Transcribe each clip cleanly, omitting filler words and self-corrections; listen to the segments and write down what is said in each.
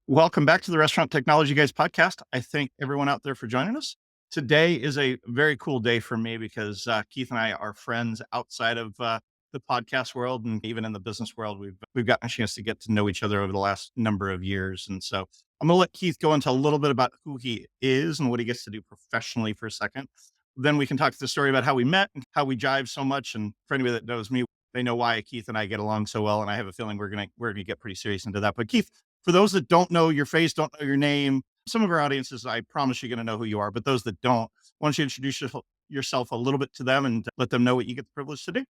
Welcome back to the Restaurant Technology Guys podcast. I thank everyone out there for joining us. Today is a very cool day for me because Keith and I are friends outside of the podcast world and even in the business world. We've gotten a chance to get to know each other over the last number of years, and so I'm going to let Keith go into a little bit about who he is and what he gets to do professionally for a second. Then we can talk the story about how we met and how we jive so much. And for anybody that knows me, they know why Keith and I get along so well. And I have a feeling we're gonna get pretty serious into that. But Keith, for those that don't know your face, don't know your name, some of our audiences, I promise you're going to know who you are. But those that don't, why don't you introduce yourself a little bit to them and let them know what you get the privilege to do?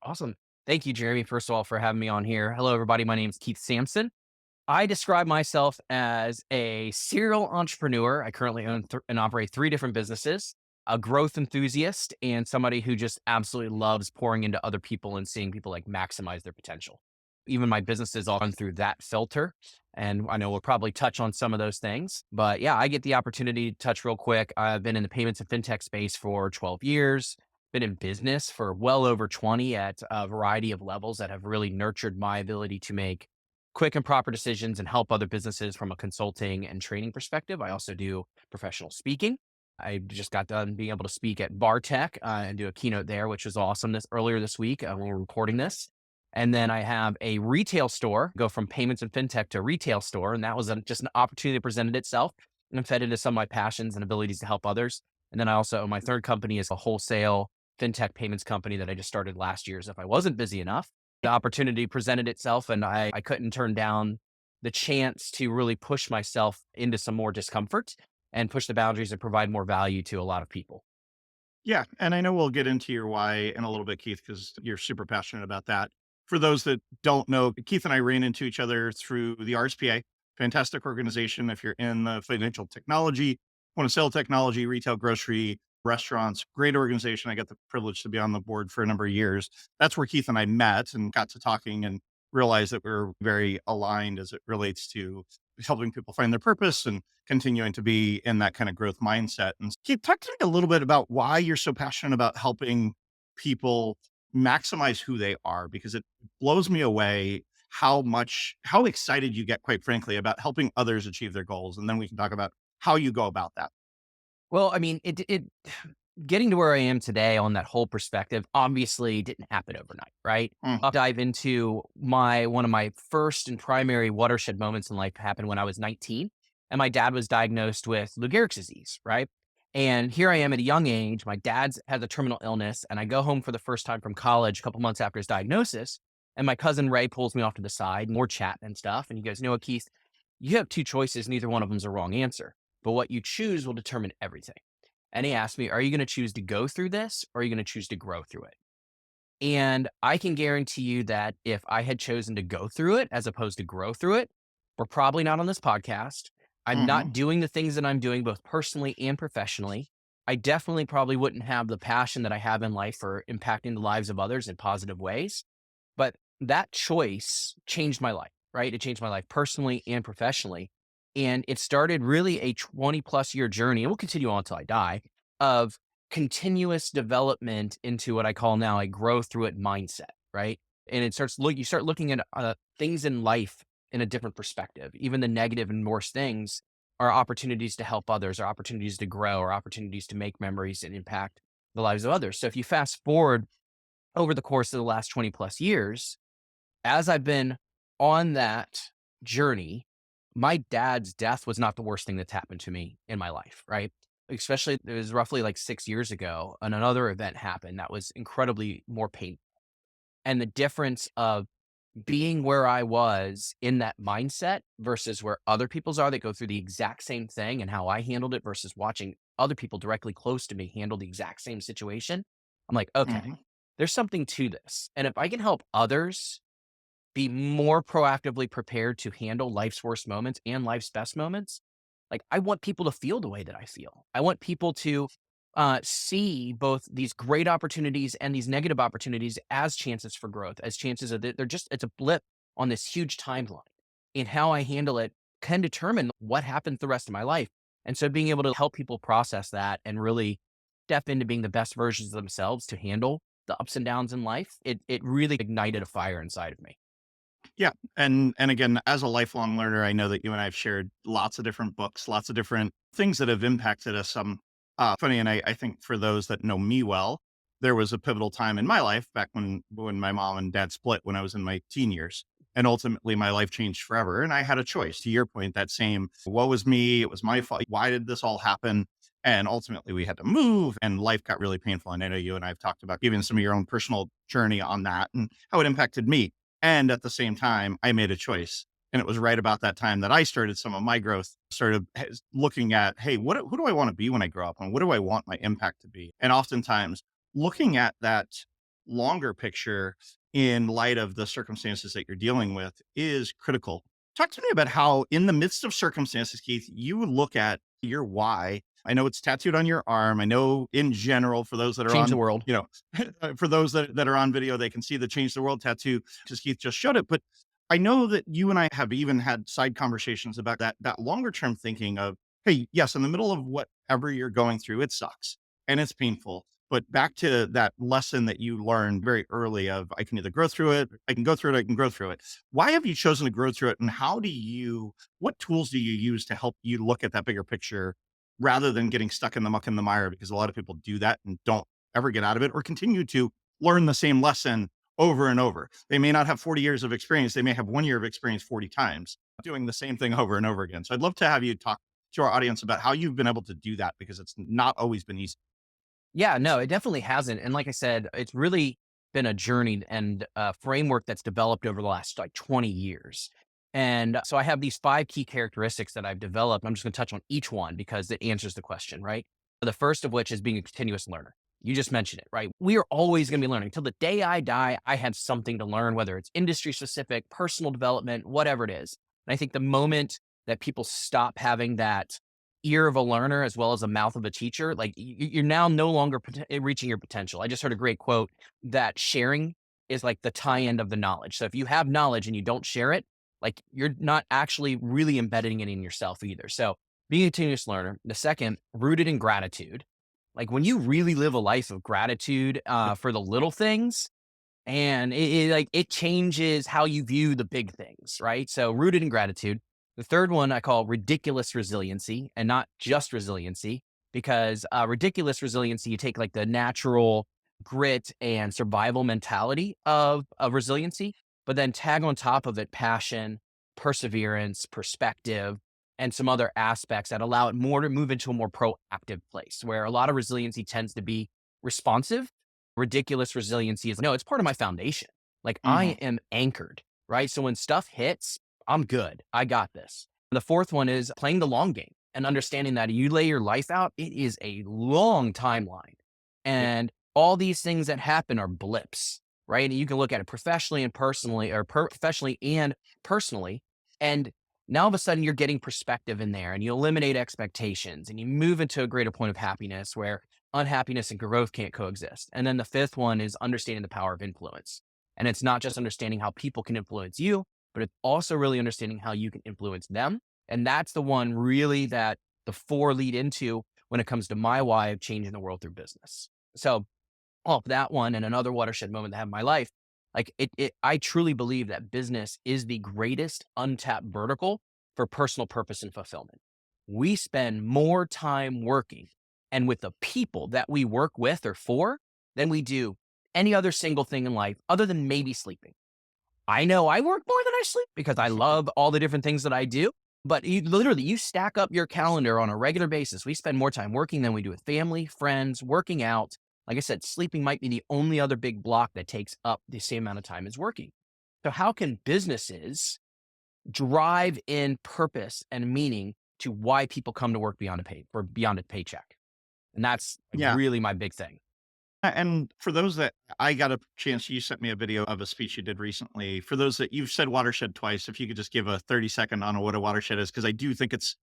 Awesome. Thank you, Jeremy, first of all, for having me on here. Hello, everybody. My name is Keith Sampson. I describe myself as a serial entrepreneur. I currently own and operate three different businesses, a growth enthusiast, and somebody who just absolutely loves pouring into other people and seeing people like maximize their potential. Even my businesses all run through that filter. And I know we'll probably touch on some of those things. But yeah, I get the opportunity to touch real quick. I've been in the payments and fintech space for 12 years, been in business for well over 20 at a variety of levels that have really nurtured my ability to make quick and proper decisions and help other businesses from a consulting and training perspective. I also do professional speaking. I just got done being able to speak at Bartech and do a keynote there, which was awesome earlier this week when we're recording this. And then I have a retail store, go from payments and fintech to retail store. And that was just an opportunity that presented itself and fed into some of my passions and abilities to help others. And then I also, my third company is a wholesale fintech payments company that I just started last year. So if I wasn't busy enough, the opportunity presented itself and I couldn't turn down the chance to really push myself into some more discomfort and push the boundaries and provide more value to a lot of people. Yeah. And I know we'll get into your why in a little bit, Keith, because you're super passionate about that. For those that don't know, Keith and I ran into each other through the RSPA, fantastic organization. If you're in the financial technology, point of sale technology, retail, grocery, restaurants, great organization. I got the privilege to be on the board for a number of years. That's where Keith and I met and got to talking and realized that we're very aligned as it relates to helping people find their purpose and continuing to be in that kind of growth mindset. And Keith, talk to me a little bit about why you're so passionate about helping people maximize who they are, because it blows me away how excited you get, quite frankly, about helping others achieve their goals. And then we can talk about how you go about that. Well, I mean, it getting to where I am today on that whole perspective obviously didn't happen overnight, right? Mm, I'll dive into one of my first and primary watershed moments in life happened when I was 19 and my dad was diagnosed with Lou Gehrig's disease, right? And here I am at a young age. My dad's has a terminal illness, and I go home for the first time from college a couple months after his diagnosis. And my cousin Ray pulls me off to the side, more chat and stuff. And he goes, "You know what, Keith? You have two choices. Neither one of them's a wrong answer, but what you choose will determine everything." And he asked me, "Are you going to choose to go through this or are you going to choose to grow through it?" And I can guarantee you that if I had chosen to go through it as opposed to grow through it, we're probably not on this podcast. I'm hmm not doing the things that I'm doing both personally and professionally. I definitely probably wouldn't have the passion that I have in life for impacting the lives of others in positive ways. But that choice changed my life, right? It changed my life personally and professionally. And it started really a 20 plus year journey, and will continue on until I die, of continuous development into what I call now a grow through it mindset, right? And you start looking at things in life in a different perspective. Even the negative and worse things are opportunities to help others, are opportunities to grow, are opportunities to make memories and impact the lives of others. So if you fast forward over the course of the last 20 plus years, as I've been on that journey, my dad's death was not the worst thing that's happened to me in my life, right? Especially, it was roughly like 6 years ago, and another event happened that was incredibly more painful. And the difference of being where I was in that mindset versus where other people's are that go through the exact same thing and how I handled it versus watching other people directly close to me handle the exact same situation. I'm like, okay, hmm there's something to this. And if I can help others be more proactively prepared to handle life's worst moments and life's best moments, like I want people to feel the way that I feel. I want people to see both these great opportunities and these negative opportunities as chances for growth, as chances of it's a blip on this huge timeline. And how I handle it can determine what happens the rest of my life. And so being able to help people process that and really step into being the best versions of themselves to handle the ups and downs in life, it really ignited a fire inside of me. Yeah. And again, as a lifelong learner, I know that you and I have shared lots of different books, lots of different things that have impacted us. Funny, and I think for those that know me well, there was a pivotal time in my life back when my mom and dad split when I was in my teen years. And ultimately my life changed forever. And I had a choice. To your point, that same woe was me, it was my fault. Why did this all happen? And ultimately we had to move and life got really painful. And I know you and I have talked about even some of your own personal journey on that and how it impacted me. And at the same time, I made a choice. And it was right about that time that I started some of my growth, started looking at, hey, who do I want to be when I grow up? And what do I want my impact to be? And oftentimes, looking at that longer picture in light of the circumstances that you're dealing with is critical. Talk to me about how, in the midst of circumstances, Keith, you look at your why. I know it's tattooed on your arm. I know in general, for those that are Change the on, world. you know, for those that are on video, they can see the Change the World tattoo because Keith just showed it. But I know that you and I have even had side conversations about that longer term thinking of, hey, yes, in the middle of whatever you're going through, it sucks and it's painful. But back to that lesson that you learned very early of I can either grow through it, I can go through it, I can grow through it. Why have you chosen to grow through it? And what tools do you use to help you look at that bigger picture rather than getting stuck in the muck and the mire? Because a lot of people do that and don't ever get out of it or continue to learn the same lesson over and over. They may not have 40 years of experience. They may have 1 year of experience 40 times doing the same thing over and over again. So I'd love to have you talk to our audience about how you've been able to do that because it's not always been easy. Yeah, no, it definitely hasn't. And like I said, it's really been a journey and a framework that's developed over the last like 20 years. And so I have these five key characteristics that I've developed. I'm just going to touch on each one because it answers the question, right? The first of which is being a continuous learner. You just mentioned it, right? We are always going to be learning. Till the day I die, I have something to learn, whether it's industry specific, personal development, whatever it is. And I think the moment that people stop having that ear of a learner as well as a mouth of a teacher, like you're now no longer reaching your potential. I just heard a great quote that sharing is like the tie end of the knowledge. So if you have knowledge and you don't share it, like you're not actually really embedding it in yourself either. So being a continuous learner. The second, rooted in gratitude. Like when you really live a life of gratitude for the little things, and it changes how you view the big things, right? So rooted in gratitude. The third one I call ridiculous resiliency, and not just resiliency, because ridiculous resiliency, you take like the natural grit and survival mentality of resiliency, but then tag on top of it passion, perseverance, perspective, and some other aspects that allow it more to move into a more proactive place where a lot of resiliency tends to be responsive. Ridiculous resiliency is no, it's part of my foundation. Like I Mhm. am anchored, right? So when stuff hits, I'm good. I got this. The fourth one is playing the long game and understanding that you lay your life out, it is a long timeline. Yeah. And all these things that happen are blips, right? And you can look at it professionally and personally, or professionally and personally. And now all of a sudden you're getting perspective in there and you eliminate expectations and you move into a greater point of happiness where unhappiness and growth can't coexist. And then the fifth one is understanding the power of influence. And it's not just understanding how people can influence you, but it's also really understanding how you can influence them. And that's the one really that the four lead into when it comes to my why of changing the world through business. So off that one and another watershed moment that I have in my life, like I truly believe that business is the greatest untapped vertical for personal purpose and fulfillment. We spend more time working and with the people that we work with or for than we do any other single thing in life other than maybe sleeping. I know I work more than I sleep because I love all the different things that I do. But you stack up your calendar on a regular basis. We spend more time working than we do with family, friends, working out. Like I said, sleeping might be the only other big block that takes up the same amount of time as working. So how can businesses drive in purpose and meaning to why people come to work beyond a pay or beyond a paycheck? And that's Yeah. really my big thing. And for those that I got a chance, you sent me a video of a speech you did recently. For those that you've said watershed twice, if you could just give a 30-second on what a watershed is, because I do think it's,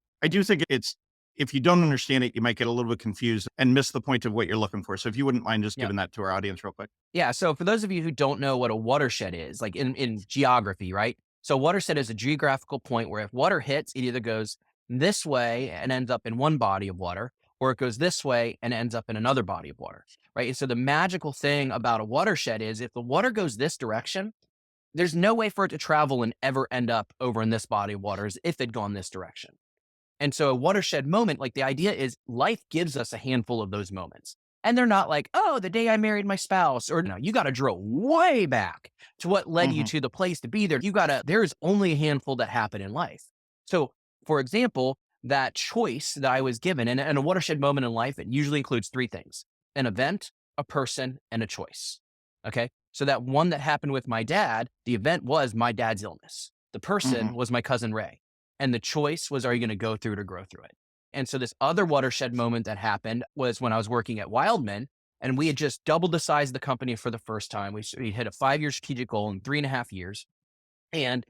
if you don't understand it, you might get a little bit confused and miss the point of what you're looking for. So if you wouldn't mind just Yeah. giving that to our audience real quick. Yeah. So for those of you who don't know what a watershed is, like in geography, right? So watershed is a geographical point where if water hits, it either goes this way and ends up in one body of water, or it goes this way and ends up in another body of water, right? And so the magical thing about a watershed is if the water goes this direction, there's no way for it to travel and ever end up over in this body of waters if it'd gone this direction. And so a watershed moment, like the idea is life gives us a handful of those moments. And they're not like, oh, the day I married my spouse, or no, you got to drill way back to what led you Hmm. to the place to be there. There's only a handful that happen in life. So, for example, that choice that I was given, and a watershed moment in life, it usually includes three things: an event, a person, and a choice. Okay. So that one that happened with my dad, the event was my dad's illness. The Hmm. person was my cousin Ray. And the choice was, are you going to go through it or grow through it? And so this other watershed moment that happened was when I was working at Wildman, and we had just doubled the size of the company for the first time. We hit a 5-year strategic goal in 3.5 years. And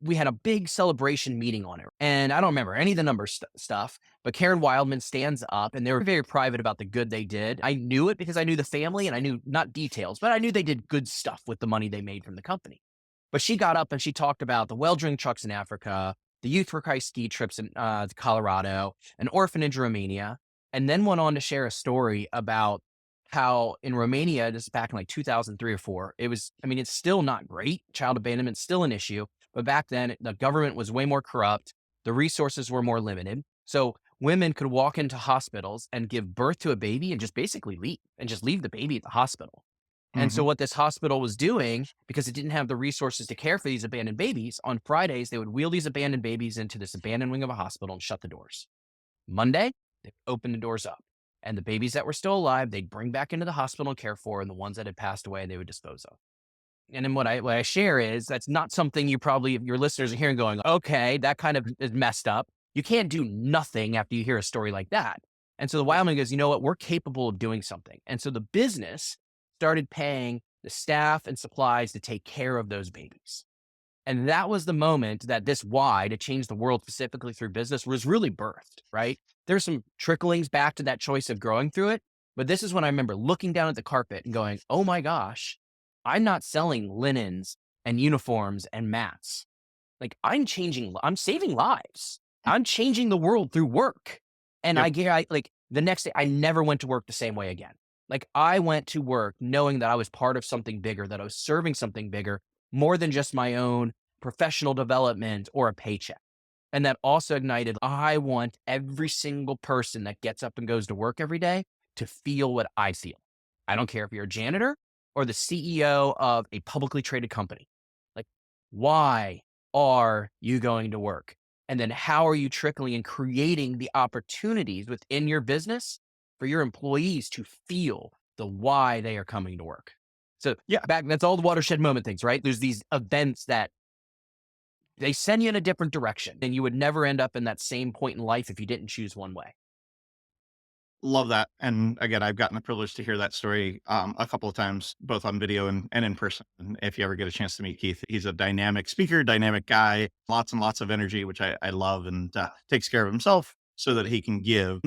we had a big celebration meeting on it. And I don't remember any of the stuff, but Karen Wildman stands up, and they were very private about the good they did. I knew it because I knew the family, and I knew not details, but I knew they did good stuff with the money they made from the company. But she got up and she talked about the well-drilling trucks in Africa, the Youth for Christ ski trips in Colorado, an orphanage in Romania, and then went on to share a story about how in Romania, this is back in like 2003 or four, it was, I mean, it's still not great. Child abandonment's still an issue. But back then, the government was way more corrupt. The resources were more limited. So women could walk into hospitals and give birth to a baby and just basically leave and just leave the baby at the hospital. And so Hmm. what this hospital was doing, because it didn't have the resources to care for these abandoned babies, on Fridays, they would wheel these abandoned babies into this abandoned wing of a hospital and shut the doors. Monday, they open the doors up. And the babies that were still alive, they'd bring back into the hospital and care for, and the ones that had passed away, they would dispose of. And then what I share is that's not something you probably, your listeners are hearing going, okay, that kind of is messed up. You can't do nothing after you hear a story like that. And so the Yeah. Wyoming goes, you know what? We're capable of doing something. And so the business started paying the staff and supplies to take care of those babies. And that was the moment that this why to change the world specifically through business was really birthed, right? There's some tricklings back to that choice of growing through it. But this is when I remember looking down at the carpet and going, oh my gosh, I'm not selling linens and uniforms and mats. Like I'm saving lives. I'm changing the world through work. And Yep. like the next day, I never went to work the same way again. Like I went to work knowing that I was part of something bigger, that I was serving something bigger, more than just my own professional development or a paycheck. And that also ignited, I want every single person that gets up and goes to work every day to feel what I feel. I don't care if you're a janitor or the CEO of a publicly traded company. Like, why are you going to work? And then how are you trickling and creating the opportunities within your business for your employees to feel the why they are coming to work? So Yeah. that's all the watershed moment things, right? There's these events that they send you in a different direction, and you would never end up in that same point in life if you didn't choose one way. Love that. And again, I've gotten the privilege to hear that story a couple of times, both on video and in person. And if you ever get a chance to meet Keith, he's a dynamic speaker, dynamic guy, lots and lots of energy, which I love, and takes care of himself so that he can give.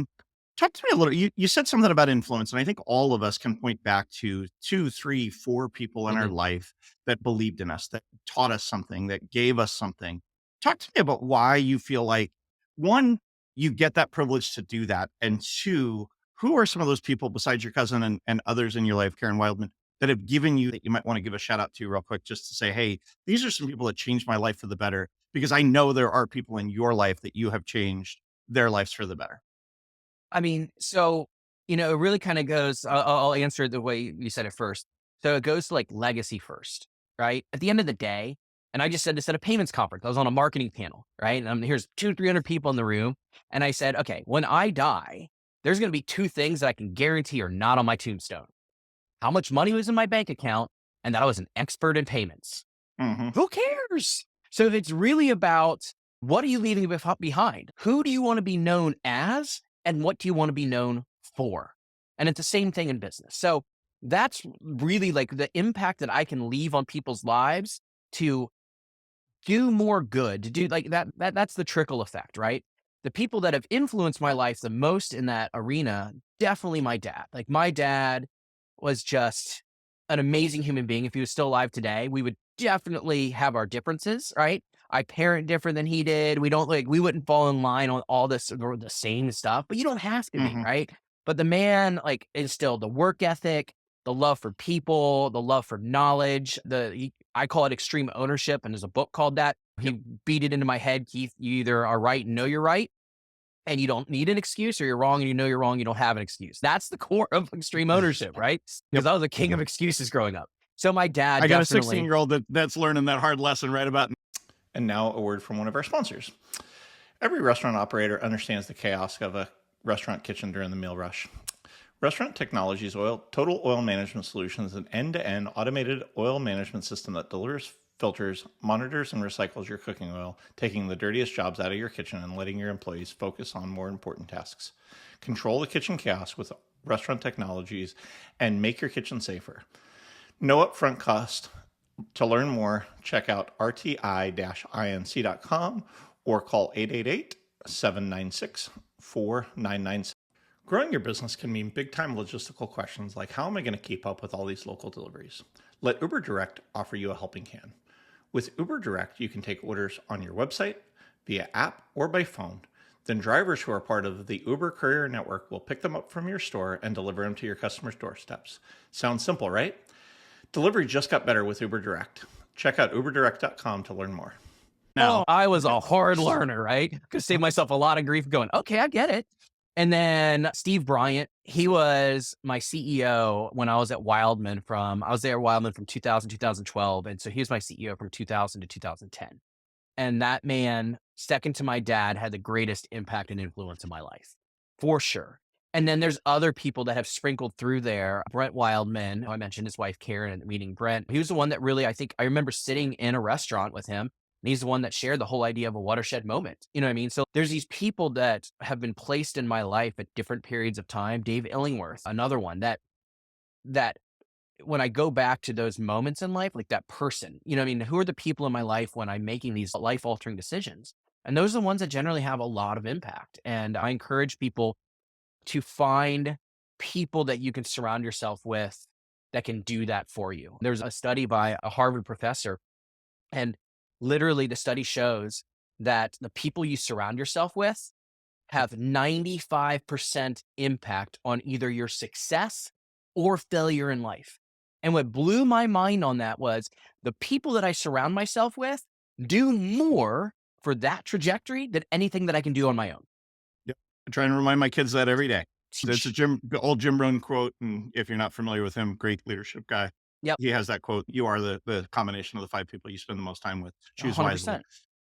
Talk to me a little. You said something about influence, and I think all of us can point back to two, three, four people in our Mhm. life that believed in us, that taught us something, that gave us something. Talk to me about why you feel like, one, you get that privilege to do that, and two, who are some of those people besides your cousin and others in your life, Karen Wildman, that have given you that you might want to give a shout out to real quick, just to say, hey, these are some people that changed my life for the better, because I know there are people in your life that you have changed their lives for the better. I mean, so, it really kind of goes, I'll answer it the way you said it first. So it goes to like legacy first, right? At the end of the day, and I just said this at a payments conference. I was on a marketing panel, right? And here's 300 people in the room. And I said, okay, when I die, there's going to be two things that I can guarantee are not on my tombstone: how much money was in my bank account and that I was an expert in payments. Hmm. Who cares? So it's really about, what are you leaving behind? Who do you want to be known as? And what do you want to be known for? And it's the same thing in business. So that's really like the impact that I can leave on people's lives to do more good, to do like that's the trickle effect, right? The people that have influenced my life the most in that arena, definitely my dad. Like my dad was just an amazing human being. If he was still alive today, we would definitely have our differences, right? I parent different than he did. We wouldn't fall in line on all this or the same stuff, but you don't have to be, Hmm. right? But the man like instilled the work ethic. the love for people, the love for knowledge, I call it extreme ownership. And there's a book called that. Yep. He beat it into my head, Keith. You either are right and know you're right, and you don't need an excuse, or you're wrong and you know you're wrong, you don't have an excuse. That's the core of extreme ownership, right? Yep. Because I was a king of excuses growing up. So my dad I got a definitely 16-year-old that's learning that hard lesson right about. And now a word from one of our sponsors. Every restaurant operator understands the chaos of a restaurant kitchen during the meal rush. Restaurant Technologies Total Oil Management Solutions is an end-to-end automated oil management system that delivers, filters, monitors, and recycles your cooking oil, taking the dirtiest jobs out of your kitchen and letting your employees focus on more important tasks. Control the kitchen chaos with Restaurant Technologies and make your kitchen safer. No upfront cost. To learn more, check out rti-inc.com or call 888-796-4997. Growing your business can mean big-time logistical questions like, how am I going to keep up with all these local deliveries? Let Uber Direct offer you a helping hand. With Uber Direct, you can take orders on your website, via app, or by phone. Then drivers who are part of the Uber Courier Network will pick them up from your store and deliver them to your customers' doorsteps. Sounds simple, right? Delivery just got better with Uber Direct. Check out uberdirect.com to learn more. Oh, I was a hard learner, right? Could save myself a lot of grief going, okay, I get it. And then Steve Bryant, he was my CEO when I was at Wildman I was there at Wildman from 2000 2012. And so he was my CEO from 2000 to 2010. And that man, second to my dad, had the greatest impact and influence in my life, for sure. And then there's other people that have sprinkled through there. Brent Wildman, who I mentioned his wife, Karen, and meeting Brent. He was the one that really, I remember sitting in a restaurant with him. And he's the one that shared the whole idea of a watershed moment. You know what I mean? So there's these people that have been placed in my life at different periods of time. Dave Illingworth, another one that when I go back to those moments in life, like that person, you know what I mean? Who are the people in my life when I'm making these life altering decisions? And those are the ones that generally have a lot of impact. And I encourage people to find people that you can surround yourself with that can do that for you. There's a study by a Harvard professor, and literally the study shows that the people you surround yourself with have 95% impact on either your success or failure in life. And what blew my mind on that was the people that I surround myself with do more for that trajectory than anything that I can do on my own. Yep. I try and remind my kids that every day. It's a old Jim Rohn quote. And if you're not familiar with him, great leadership guy. Yep. He has that quote, you are the combination of the 5 people you spend the most time with. Choose 100%. wisely.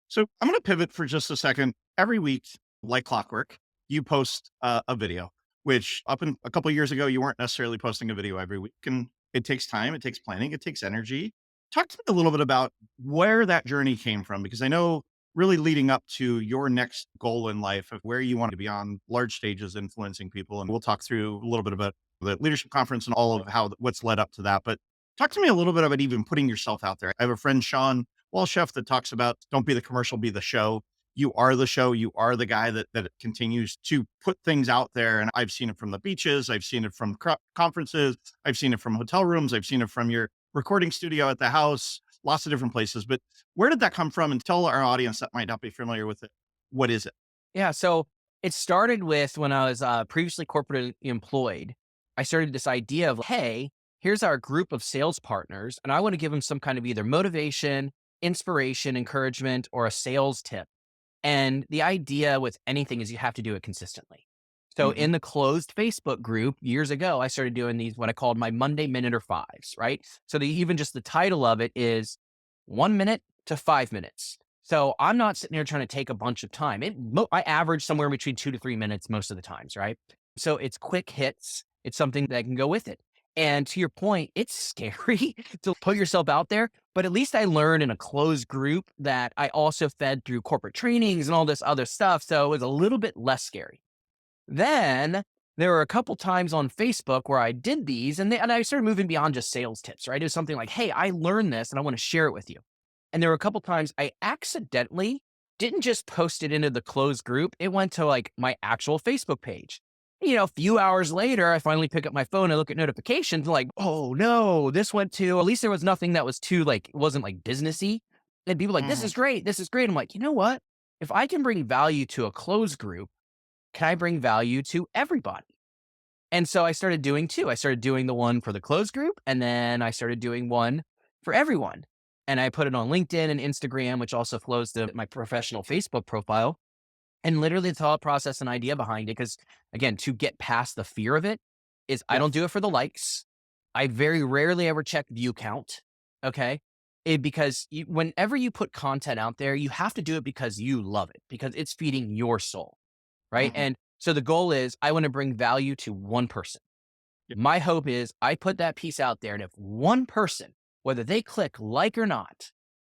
So I'm going to pivot for just a second. Every week, like clockwork, you post a video, which up in a couple of years ago, you weren't necessarily posting a video every week. And it takes time, it takes planning, it takes energy. Talk to me a little bit about where that journey came from, because I know really leading up to your next goal in life of where you want to be on large stages influencing people. And we'll talk through a little bit about the leadership conference and all of what's led up to that. But talk to me a little bit about even putting yourself out there. I have a friend, Sean Walchef, that talks about don't be the commercial, be the show. You are the show. You are the guy that continues to put things out there. And I've seen it from the beaches. I've seen it from conferences. I've seen it from hotel rooms. I've seen it from your recording studio at the house, lots of different places. But where did that come from? And tell our audience that might not be familiar with it. What is it? Yeah. So it started with when I was previously corporate employed. I started this idea of, hey, here's our group of sales partners, and I want to give them some kind of either motivation, inspiration, encouragement, or a sales tip. And the idea with anything is you have to do it consistently. So in the closed Facebook group years ago, I started doing these, what I called my Monday minute or fives, right? So even just the title of it is 1 minute to 5 minutes. So I'm not sitting there trying to take a bunch of time. I average somewhere between 2 to 3 minutes most of the times, right? So it's quick hits. It's something that can go with it. And to your point, it's scary to put yourself out there, but at least I learned in a closed group that I also fed through corporate trainings and all this other stuff. So it was a little bit less scary. Then there were a couple times on Facebook where I did these and I started moving beyond just sales tips, right? It was something like, hey, I learned this and I want to share it with you. And there were a couple times I accidentally didn't just post it into the closed group. It went to like my actual Facebook page. A few hours later, I finally pick up my phone and look at notifications and like, oh no, this went to, at least there was nothing that was too it wasn't like businessy. And people like, this is great. This is great. I'm like, you know what? If I can bring value to a closed group, can I bring value to everybody? And so I started doing two. I started doing the one for the closed group, and then I started doing one for everyone. And I put it on LinkedIn and Instagram, which also flows to my professional Facebook profile. And literally the thought process and idea behind it, because again, to get past the fear of it is I Yep. don't do it for the likes. I very rarely ever check view count. Okay. Because whenever you put content out there, you have to do it because you love it, because it's feeding your soul. Right. Mhm. And so the goal is I want to bring value to one person. Yep. My hope is I put that piece out there. And if one person, whether they click like or not,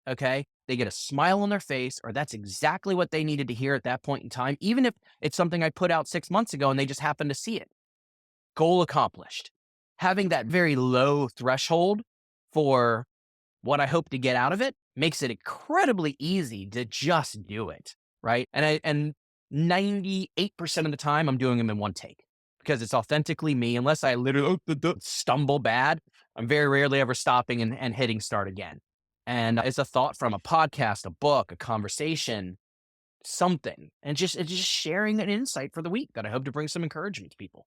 okay, they get a smile on their face, or that's exactly what they needed to hear at that point in time, even if it's something I put out 6 months ago and they just happen to see it. Goal accomplished. Having that very low threshold for what I hope to get out of it makes it incredibly easy to just do it. Right. And 98% of the time I'm doing them in one take because it's authentically me. Unless I literally stumble bad, I'm very rarely ever stopping and hitting start again. And it's a thought from a podcast, a book, a conversation, something, and it's just sharing an insight for the week that I hope to bring some encouragement to people.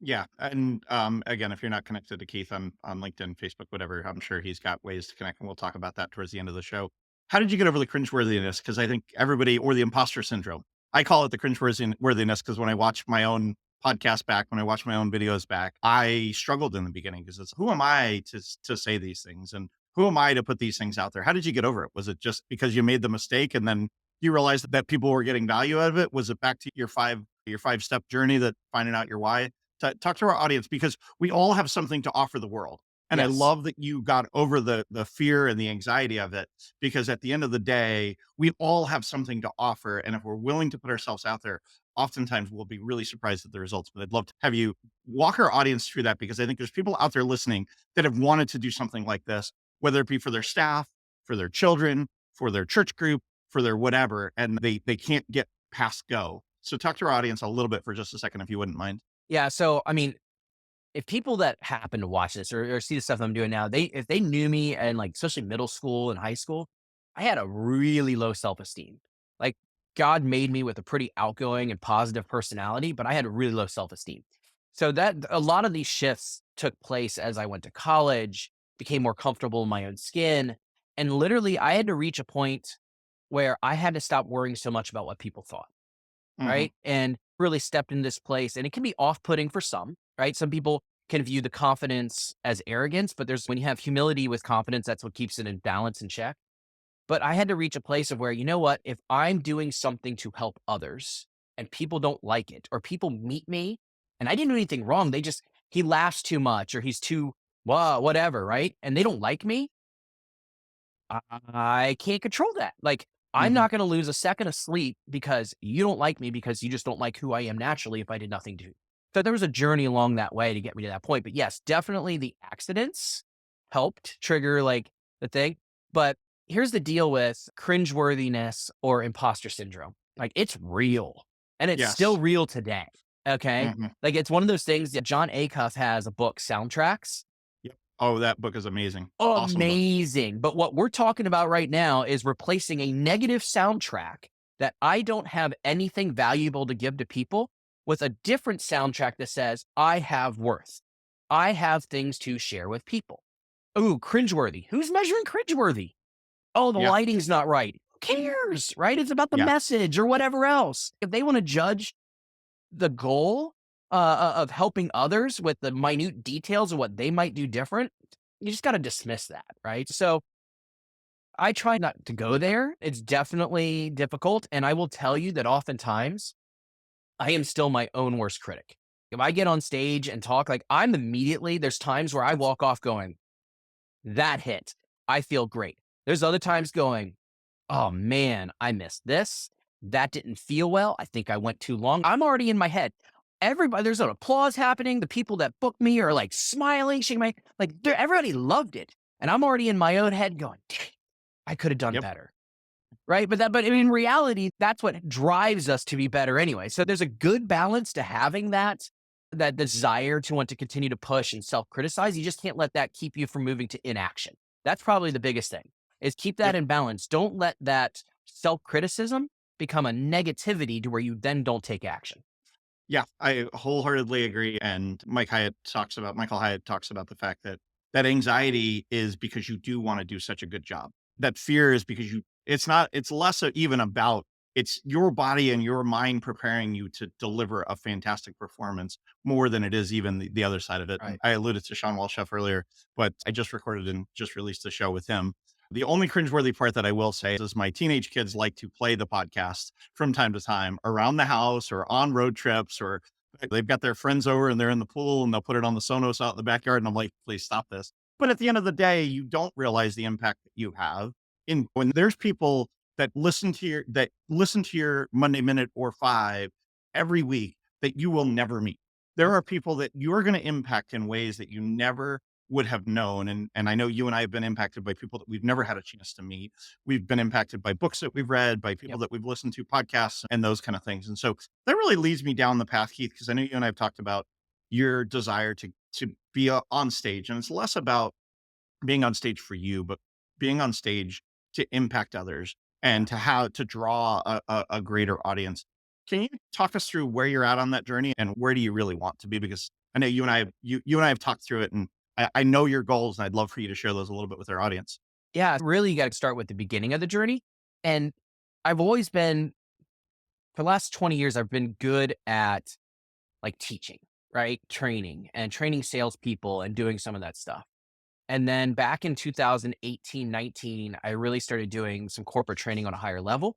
Yeah. And again, if you're not connected to Keith on LinkedIn, Facebook, whatever, I'm sure he's got ways to connect, and we'll talk about that towards the end of the show. How did you get over the cringeworthiness? Because I think everybody, or the imposter syndrome, I call it the cringeworthiness, because when I watch my own podcast back, when I watch my own videos back, I struggled in the beginning because it's, who am I to say these things, and who am I to put these things out there? How did you get over it? Was it just because you made the mistake and then you realized that people were getting value out of it? Was it back to your 5 step journey, that finding out your why? Talk to our audience, because we all have something to offer the world. And I Yes. love that you got over the fear and the anxiety of it, because at the end of the day, we all have something to offer. And if we're willing to put ourselves out there, oftentimes we'll be really surprised at the results. But I'd love to have you walk our audience through that, because I think there's people out there listening that have wanted to do something like this, whether it be for their staff, for their children, for their church group, for their whatever, and they can't get past go. So talk to our audience a little bit for just a second, if you wouldn't mind. Yeah. So, I mean, if people that happen to watch this or see the stuff I'm doing now, if they knew me and like, especially middle school and high school, I had a really low self-esteem. Like God made me with a pretty outgoing and positive personality, but I had a really low self-esteem. So that a lot of these shifts took place as I went to college, became more comfortable in my own skin. And literally I had to reach a point where I had to stop worrying so much about what people thought. Hmm. Right. And really stepped in this place. And it can be off putting for some, right? Some people can view the confidence as arrogance, but when you have humility with confidence, that's what keeps it in balance and check. But I had to reach a place of where, you know what, if I'm doing something to help others and people don't like it, or people meet me and I didn't do anything wrong, he laughs too much or he's too, well, whatever, right? And they don't like me, I can't control that. Like, I'm Hmm. not going to lose a second of sleep because you don't like me, because you just don't like who I am naturally if I did nothing to. So there was a journey along that way to get me to that point. But yes, definitely the accidents helped trigger like the thing. But here's the deal with cringeworthiness or imposter syndrome. Like, it's real and it's still Yes. real today. Okay. Hmm. Like, it's one of those things that John Acuff has a book, Soundtracks. Yep. Oh, that book is amazing. Awesome book. Amazing. But what we're talking about right now is replacing a negative soundtrack that I don't have anything valuable to give to people with a different soundtrack that says, I have worth. I have things to share with people. Ooh, cringeworthy. Who's measuring cringeworthy? Oh, the Yeah. lighting's not right. Who cares? Right? It's about the Yeah. message or whatever else. If they want to judge the goal of helping others with the minute details of what they might do different, you just got to dismiss that, right? So I try not to go there. It's definitely difficult. And I will tell you that oftentimes I am still my own worst critic. If I get on stage and talk, like there's times where I walk off going, that hit. I feel great. There's other times going, oh man, I missed this. That didn't feel well. I think I went too long. I'm already in my head. Everybody, there's an applause happening. The people that booked me are like smiling, shaking my, everybody loved it. And I'm already in my own head going, "Dang, I could have done Yep. better." Right. But in reality, that's what drives us to be better anyway. So there's a good balance to having that desire to want to continue to push and self-criticize. You just can't let that keep you from moving to inaction. That's probably the biggest thing, is keep that Yep. in balance. Don't let that self-criticism become a negativity to where you then don't take action. Yeah, I wholeheartedly agree. And Michael Hyatt talks about the fact that that anxiety is because you do want to do such a good job. That fear is because it's less even about, it's your body and your mind preparing you to deliver a fantastic performance more than it is even the other side of it. And Right. I alluded to Sean Walsheff earlier, but I just recorded and just released a show with him. The only cringeworthy part that I will say is my teenage kids like to play the podcast from time to time around the house or on road trips, or they've got their friends over and they're in the pool and they'll put it on the Sonos out in the backyard. And I'm like, please stop this. But at the end of the day, you don't realize the impact that you have in when there's people that listen to your Monday Minute or Five every week that you will never meet. There are people that you're going to impact in ways that you never would have known. And I know you and I have been impacted by people that we've never had a chance to meet. We've been impacted by books that we've read, by people Yep. that we've listened to, podcasts, and those kind of things. And so that really leads me down the path, Keith, because I know you and I have talked about your desire to be on stage, and it's less about being on stage for you, but being on stage to impact others Yeah. and to draw a greater audience. Can you talk us through where you're at on that journey and where do you really want to be? Because I know you and I have talked through it, and I know your goals, and I'd love for you to share those a little bit with our audience. Yeah. Really, you got to start with the beginning of the journey. And I've always been, for the last 20 years, I've been good at like teaching, right? Training salespeople and doing some of that stuff. And then back in 2018, 19, I really started doing some corporate training on a higher level.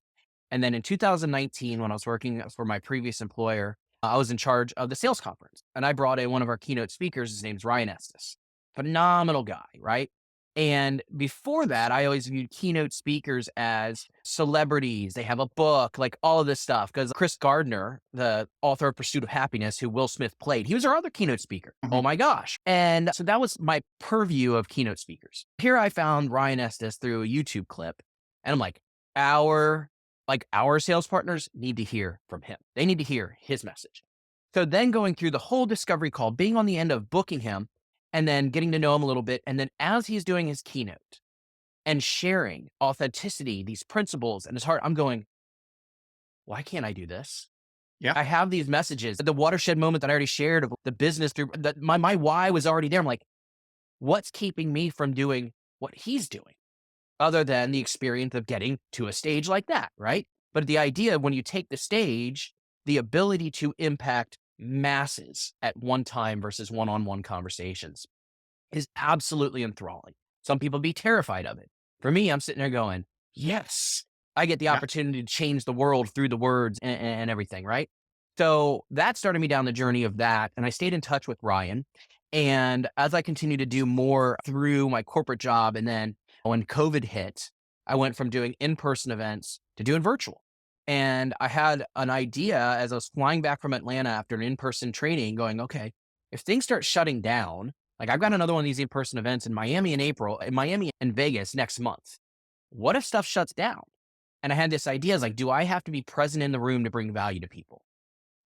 And then in 2019, when I was working for my previous employer, I was in charge of the sales conference. And I brought in one of our keynote speakers. His name's Ryan Estes. Phenomenal guy, right? And before that, I always viewed keynote speakers as celebrities. They have a book, like all of this stuff. Because Chris Gardner, the author of Pursuit of Happiness, who Will Smith played, he was our other keynote speaker. Oh Mhm. my gosh. And so that was my purview of keynote speakers. Here I found Ryan Estes through a YouTube clip. And I'm like, our sales partners need to hear from him. They need to hear his message. So then going through the whole discovery call, being on the end of booking him, and then getting to know him a little bit. And then as he's doing his keynote and sharing authenticity, these principles and his heart, I'm going, why can't I do this? Yeah. I have these messages. The watershed moment that I already shared of the business through that my why was already there. I'm like, what's keeping me from doing what he's doing other than the experience of getting to a stage like that, right? But the idea when you take the stage, the ability to impact masses at one time versus one-on-one conversations is absolutely enthralling. Some people be terrified of it. For me, I'm sitting there going, yes, I get the Yeah. opportunity to change the world through the words and everything, right? So that started me down the journey of that. And I stayed in touch with Ryan. And as I continued to do more through my corporate job, and then when COVID hit, I went from doing in-person events to doing virtual. And I had an idea as I was flying back from Atlanta after an in-person training going, okay, if things start shutting down, like I've got another one of these in-person events in Miami and Vegas next month. What if stuff shuts down? And I had this idea, is like, do I have to be present in the room to bring value to people?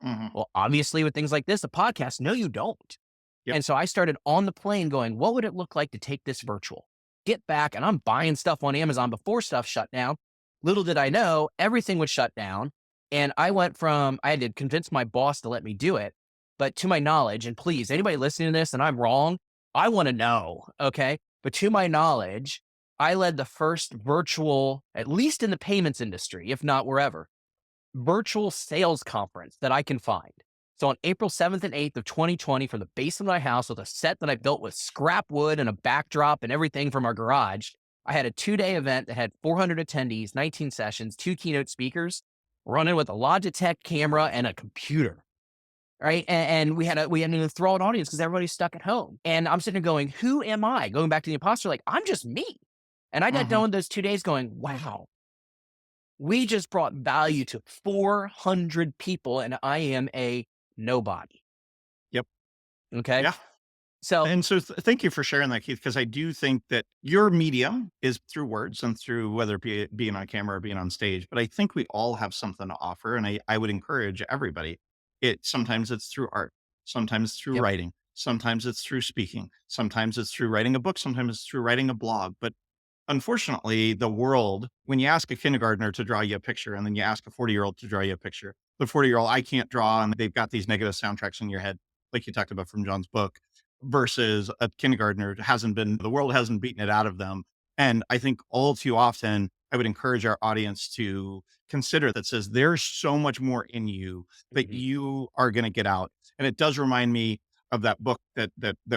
Mhm. Well, obviously with things like this, a podcast, no, you don't. Yep. And so I started on the plane going, what would it look like to take this virtual? Get back, and I'm buying stuff on Amazon before stuff shut down. Little did I know, everything would shut down. And I had to convince my boss to let me do it. But to my knowledge, and please, anybody listening to this and I'm wrong, I want to know. Okay. But to my knowledge, I led the first virtual, at least in the payments industry, if not wherever, virtual sales conference that I can find. So on April 7th and 8th of 2020, from the basement of my house with a set that I built with scrap wood and a backdrop and everything from our garage, I had a 2-day event that had 400 attendees, 19 sessions, 2 keynote speakers, running with a Logitech camera and a computer. Right. And we had an enthralled audience because everybody's stuck at home. And I'm sitting there going, who am I? Going back to the imposter, like, I'm just me. And I got Mhm. done with those 2 days going, wow, we just brought value to 400 people and I am a nobody. Yep. Okay. Yeah. So And so thank you for sharing that, Keith, because I do think that your medium is through words and through whether it be being on camera or being on stage. But I think we all have something to offer. And I would encourage everybody. Sometimes it's through art, sometimes through yep. writing, sometimes it's through speaking, sometimes it's through writing a book, sometimes it's through writing a blog. But unfortunately, the world, when you ask a kindergartner to draw you a picture and then you ask a 40-year-old to draw you a picture, the 40-year-old, I can't draw, and they've got these negative soundtracks in your head, like you talked about from John's book, versus a kindergartner the world hasn't beaten it out of them. And I think all too often, I would encourage our audience to consider that says there's so much more in you that Mhm. you are going to get out. And it does remind me of that book that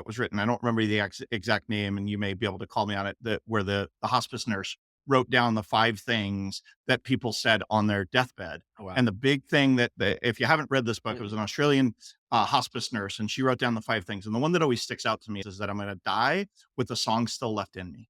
was written. I don't remember the exact name, and you may be able to call me on it. Where the hospice nurse wrote down the 5 things that people said on their deathbed. Oh, wow. And the big thing if you haven't read this book, it was Mm. an Australian hospice nurse, and she wrote down the 5 things. And the one that always sticks out to me is that I'm going to die with the song still left in me.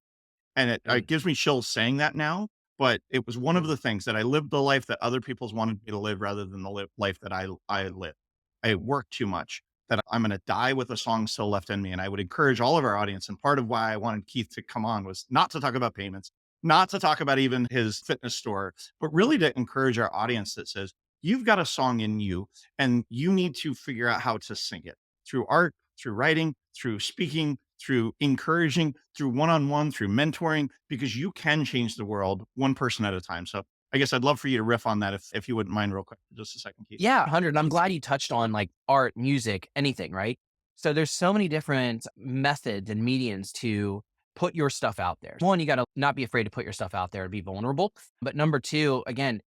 And it Mm. gives me chills saying that now, but it was one of Mm. the things that I lived the life that other people's wanted me to live rather than the life that I live. I work too much that I'm gonna die with a song still left in me, and I would encourage all of our audience, and part of why I wanted Keith to come on was not to talk about payments, not to talk about even his fitness store, but really to encourage our audience that says, "You've got a song in you, and you need to figure out how to sing it through art, through writing, through speaking, through encouraging, through one-on-one, through mentoring, because you can change the world one person at a time." So I guess I'd love for you to riff on that if you wouldn't mind real quick for just a second, Keith. Yeah, 100. I'm glad you touched on like art, music, anything, right? So there's so many different methods and mediums to put your stuff out there. One, you got to not be afraid to put your stuff out there and be vulnerable. But number two, again,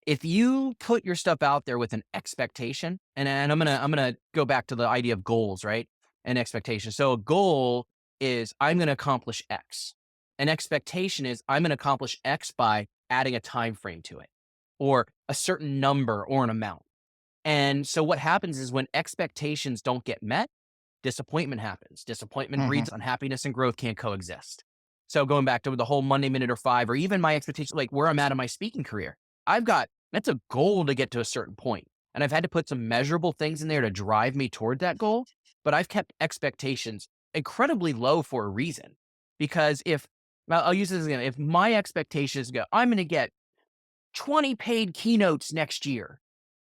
if you put your stuff out there with an expectation, and I'm gonna go back to the idea of goals, right? And expectation. So a goal is I'm gonna accomplish X. An expectation is I'm gonna accomplish X by adding a time frame to it, or a certain number or an amount. And so what happens is when expectations don't get met, disappointment happens. Disappointment Mhm. breeds unhappiness, and growth can't coexist. So going back to the whole Monday Minute or 5, or even my expectations, like where I'm at in my speaking career, that's a goal to get to a certain point. And I've had to put some measurable things in there to drive me toward that goal. But I've kept expectations incredibly low for a reason. Because I'll use this again, if my expectations go, I'm going to get 20 paid keynotes next year,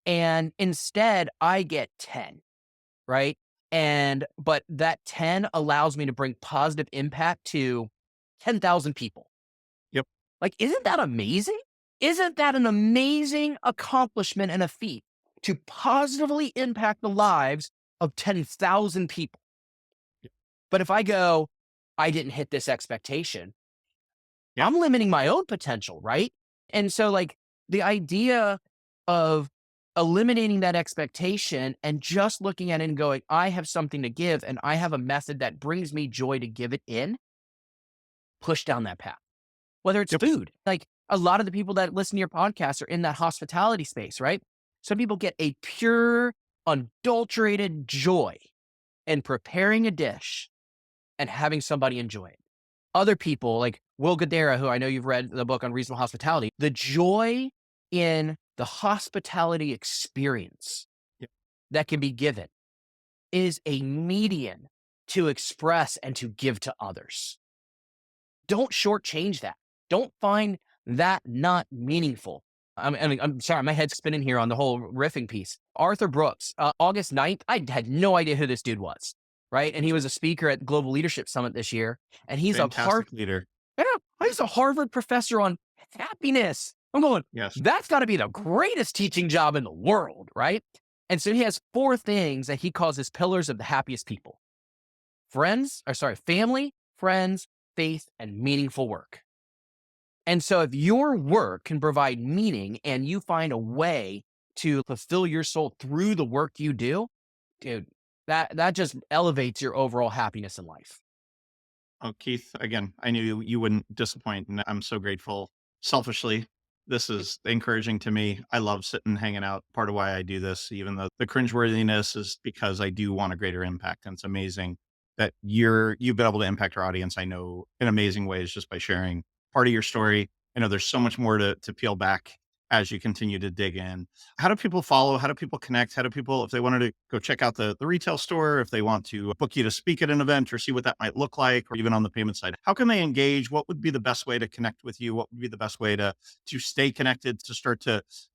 and instead I get 10, right? But that 10 allows me to bring positive impact to 10,000 people. Yep. Like, isn't that amazing? Isn't that an amazing accomplishment and a feat to positively impact the lives of 10,000 people? But if I go, I didn't hit this expectation, Yeah. I'm limiting my own potential, right? And so, like, the idea of eliminating that expectation and just looking at it and going, I have something to give and I have a method that brings me joy to give it in, push down that path. Whether it's Yep. food, like a lot of the people that listen to your podcast are in that hospitality space, right? Some people get a pure, unadulterated joy in preparing a dish and having somebody enjoy it. Other people like Will Guidara, who I know you've read the book on reasonable hospitality, the joy in the hospitality experience Yep. that can be given is a median to express and to give to others. Don't shortchange that. Don't find that not meaningful. I'm sorry, my head's spinning here on the whole riffing piece. Arthur Brooks, August 9th, I had no idea who this dude was, right? And he was a speaker at the Global Leadership Summit this year. And Fantastic leader. yeah, he's a Harvard professor on happiness. I'm going, Yes. that's got to be the greatest teaching job in the world, right? And so he has 4 things that he calls his pillars of the happiest people: family, friends, faith, and meaningful work. And so if your work can provide meaning and you find a way to fulfill your soul through the work you do, dude, that just elevates your overall happiness in life. Oh, Keith, again, I knew you wouldn't disappoint, and I'm so grateful. Selfishly, this is encouraging to me. I love sitting, hanging out. Part of why I do this, even though the cringeworthiness is because I do want a greater impact. And it's amazing that you've been able to impact our audience, I know, in amazing ways just by sharing part of your story. I know there's so much more to peel back as you continue to dig in. How do people follow? How do people connect? How do people, if they wanted to go check out the retail store, if they want to book you to speak at an event or see what that might look like, or even on the payment side, how can they engage? What would be the best way to connect with you? What would be the best way to stay connected, to start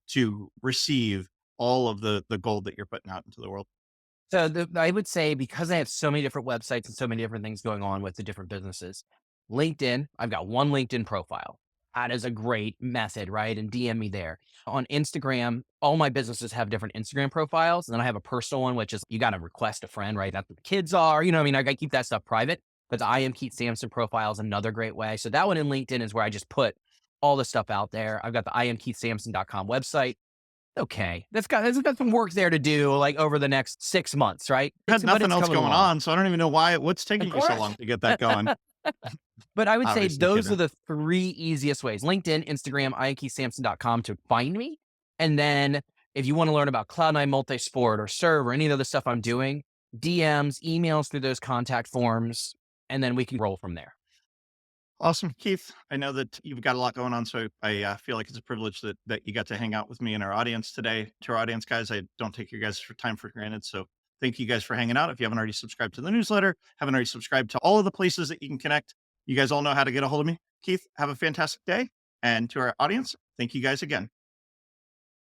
to receive all of the gold that you're putting out into the world? So I would say, because I have so many different websites and so many different things going on with the different businesses, LinkedIn, I've got one LinkedIn profile. That is a great method, right? And DM me there. On Instagram, all my businesses have different Instagram profiles. And then I have a personal one, which is you got to request a friend, right? That's what the kids are. You know what I mean? I got to keep that stuff private. But the I am Keith Sampson profile is another great way. So that one in LinkedIn is where I just put all the stuff out there. I've got the iamkeithsampson.com website. Okay. That's got some work there to do like over the next 6 months, right? Had But nothing it's else coming going along. on, so I don't even know what's Of taking you so course. long to get that going. But I would say Obviously those are kidding. the 3 easiest ways: LinkedIn, Instagram, iamkeithsampson.com to find me. And then if you want to learn about Cloud9 Multisport or Serve or any of the other stuff I'm doing, DMs, emails through those contact forms, and then we can roll from there. Awesome. Keith, I know that you've got a lot going on, so I feel like it's a privilege that you got to hang out with me and our audience today. To our audience, guys, I don't take your guys' time for granted. So thank you guys for hanging out. If you haven't already subscribed to the newsletter, haven't already subscribed to all of the places that you can connect, you guys all know how to get a hold of me. Keith, have a fantastic day. And to our audience, thank you guys again.